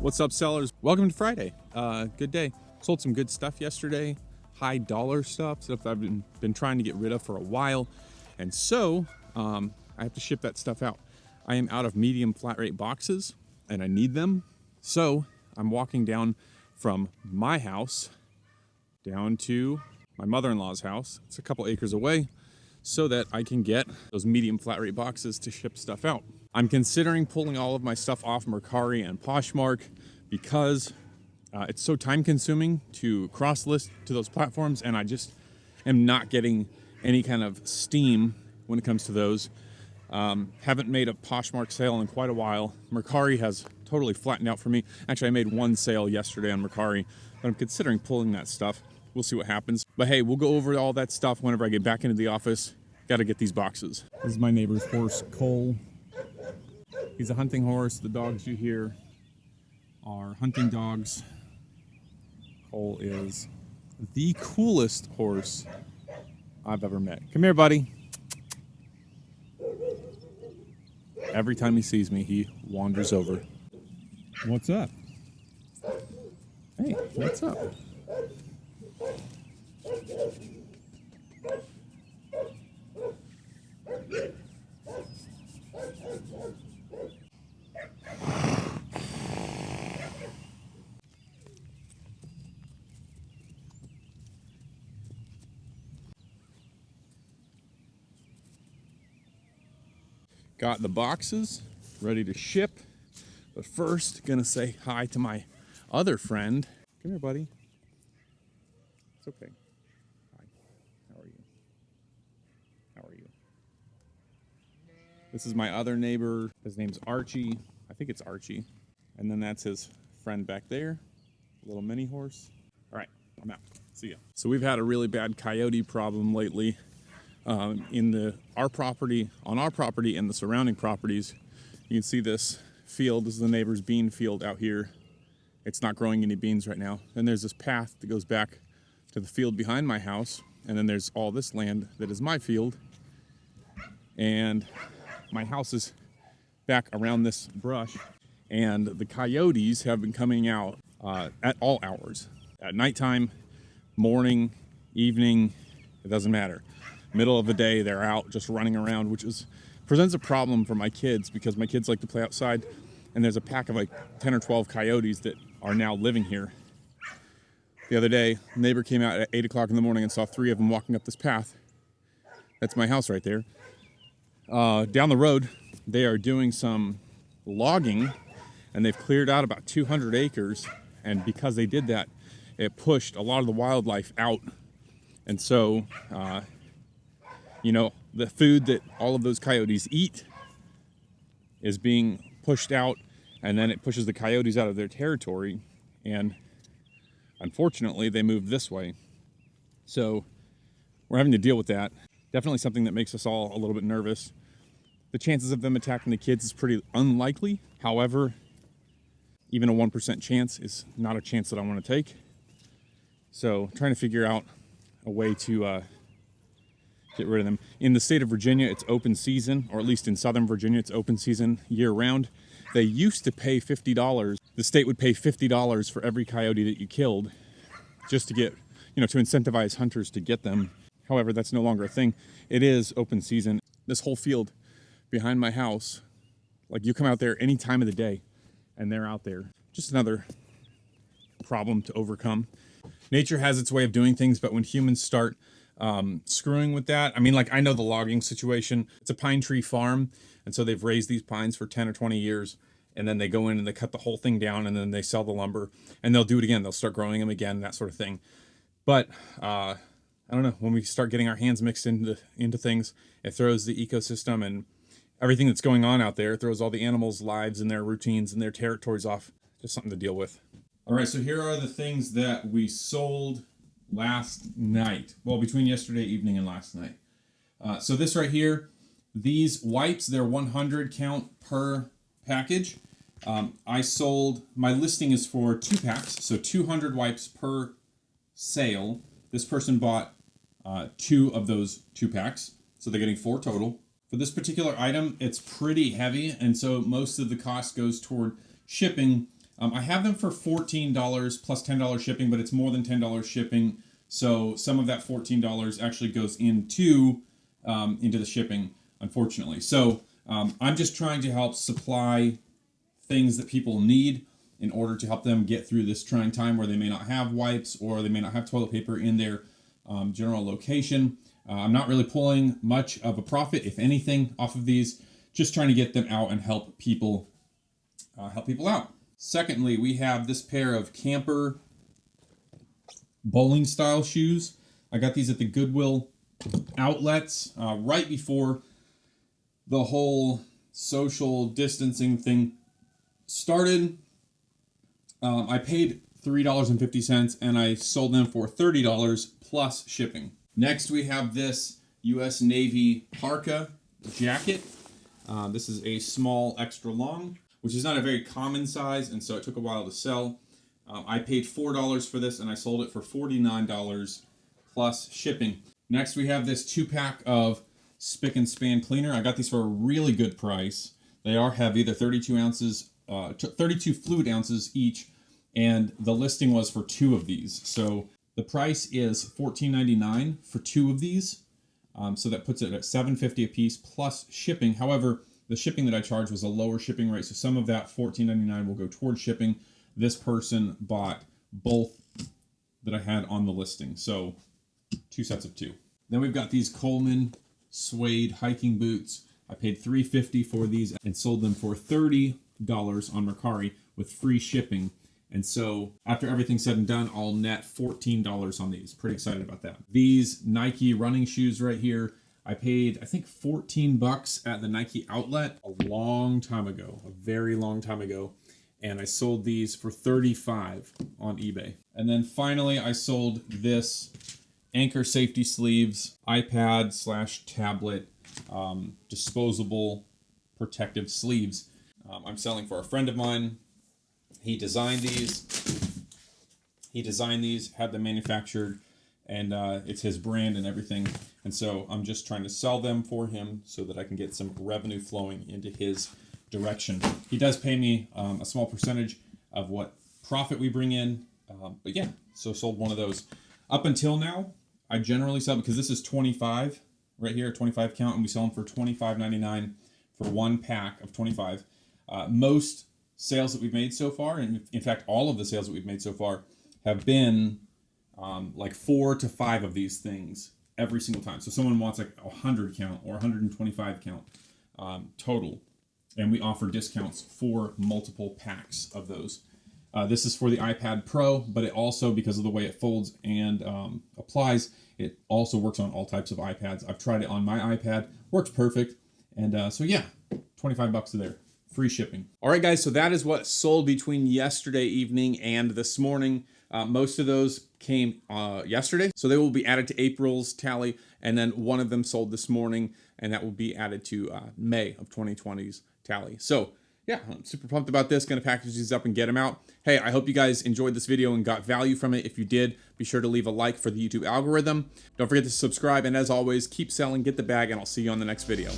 What's up, sellers? Welcome to Friday. Good day. Sold some good stuff yesterday. High dollar stuff I've been trying to get rid of for a while. And so I have to ship that stuff out. I am out of medium flat rate boxes and I need them. So I'm walking down from my house down to my mother-in-law's house. It's a couple acres away, so that I can get those medium flat rate boxes to ship stuff out. I'm considering pulling all of my stuff off Mercari and Poshmark because it's so time consuming to cross list to those platforms, and I just am not getting any kind of steam when it comes to those. Haven't made a Poshmark sale in quite a while. Mercari has totally flattened out for me. Actually, I made one sale yesterday on Mercari, but I'm considering pulling that stuff. We'll see what happens. But hey, we'll go over all that stuff whenever I get back into the office. Got to get these boxes. This is my neighbor's horse, Cole. He's a hunting horse. The dogs you hear are hunting dogs. Cole is the coolest horse I've ever met. Come here, buddy. Every time he sees me, he wanders over. What's up? Hey, what's up? Got the boxes ready to ship, but first gonna say hi to my other friend. Come here, buddy. It's okay. Hi. How are you? How are you? This is my other neighbor. His name's Archie. I think it's Archie. And then that's his friend back there, a little mini horse. All right, I'm out. See ya. So we've had a really bad coyote problem lately. On our property and the surrounding properties. You can see this field. This is the neighbor's bean field out here. It's not growing any beans right now. Then there's this path that goes back to the field behind my house, and then there's all this land that is my field, and my house is back around this brush, and the coyotes have been coming out at all hours. At nighttime, morning, evening, it doesn't matter. Middle of the day, they're out just running around, which presents a problem for my kids because my kids like to play outside, and there's a pack of like 10 or 12 coyotes that are now living here. The other day, a neighbor came out at 8 o'clock in the morning and saw 3 of them walking up this path. That's my house right there. Down the road, they are doing some logging, and they've cleared out about 200 acres, and because they did that, it pushed a lot of the wildlife out. And so, the food that all of those coyotes eat is being pushed out, and then it pushes the coyotes out of their territory. And unfortunately, they moved this way. So we're having to deal with that. Definitely something that makes us all a little bit nervous. The chances of them attacking the kids is pretty unlikely. However, even a 1% chance is not a chance that I want to take. So trying to figure out a way to get rid of them. In the state of Virginia, it's open season, or at least in Southern Virginia, it's open season year round. They used to pay $50. The state would pay $50 for every coyote that you killed just to get, to incentivize hunters to get them. However, that's no longer a thing. It is open season. This whole field behind my house, like you come out there any time of the day and they're out there. Just another problem to overcome. Nature has its way of doing things, but when humans start screwing with that, I know the logging situation. It's a pine tree farm, and so they've raised these pines for 10 or 20 years, and then they go in and they cut the whole thing down, and then they sell the lumber, and they'll do it again. They'll start growing them again, that sort of thing. But I don't know, when we start getting our hands mixed into things, it throws the ecosystem and everything that's going on out there. It throws all the animals' lives and their routines and their territories off. Just something to deal with. All right, so here are the things that we sold last night. Well, between yesterday evening and last night. So this right here, these wipes, they're 100 count per package. I sold, my listing is for 2 packs, so 200 wipes per sale. This person bought 2 of those 2 packs, so they're getting 4 total. For this particular item, it's pretty heavy, and so most of the cost goes toward shipping. I have them for $14 plus $10 shipping, but it's more than $10 shipping. So some of that $14 actually goes into the shipping, unfortunately. So I'm just trying to help supply things that people need in order to help them get through this trying time where they may not have wipes or they may not have toilet paper in their general location. I'm not really pulling much of a profit, if anything, off of these. Just trying to get them out and help people out. Secondly, we have this pair of camper bowling style shoes. I got these at the Goodwill outlets right before the whole social distancing thing started. I paid $3.50 and I sold them for $30 plus shipping. Next, we have this U.S. Navy Parka jacket. This is a small extra long, which is not a very common size, and so it took a while to sell. I paid $4 for this and I sold it for $49 plus shipping. Next, we have this 2-pack of Spick and Span cleaner. I got these for a really good price. They are heavy. They're 32 ounces, 32 fluid ounces each, and the listing was for 2 of these. So the price is $14.99 for 2 of these. So that puts it at $7.50 a piece plus shipping. However, the shipping that I charged was a lower shipping rate, so some of that $14.99 will go towards shipping. This person bought both that I had on the listing, so 2 sets of 2. Then we've got these Coleman Suede hiking boots. I paid $3.50 for these and sold them for $30 on Mercari with free shipping. And so after everything's said and done, I'll net $14 on these. Pretty excited about that. These Nike running shoes right here, I paid, I think, $14 at the Nike outlet a long time ago, a very long time ago. And I sold these for $35 on eBay. And then finally, I sold this Anchor Safety Sleeves iPad/tablet disposable protective sleeves. I'm selling for a friend of mine. He designed these, had them manufactured, and it's his brand and everything. And so I'm just trying to sell them for him so that I can get some revenue flowing into his direction. He does pay me a small percentage of what profit we bring in. But yeah, so sold one of those. Up until now, I generally sell, because this is 25 right here, 25 count, and we sell them for $25.99 for 1 pack of 25. Most sales that we've made so far, and in fact all of the sales that we've made so far, have been like 4 to 5 of these things every single time. So someone wants like 100 count or 125 count total, and we offer discounts for multiple packs of those. This is for the iPad Pro, but it also, because of the way it folds and applies, it also works on all types of iPads. I've tried it on my iPad, works perfect, and so yeah, $25 there. Free shipping. All right, guys, so that is what sold between yesterday evening and this morning. Most of those came yesterday, so they will be added to April's tally, and then one of them sold this morning, and that will be added to May of 2020's tally. So yeah, I'm super pumped about this. Going to package these up and get them out. Hey, I hope you guys enjoyed this video and got value from it. If you did, be sure to leave a like for the YouTube algorithm. Don't forget to subscribe, and as always, keep selling, get the bag, and I'll see you on the next video.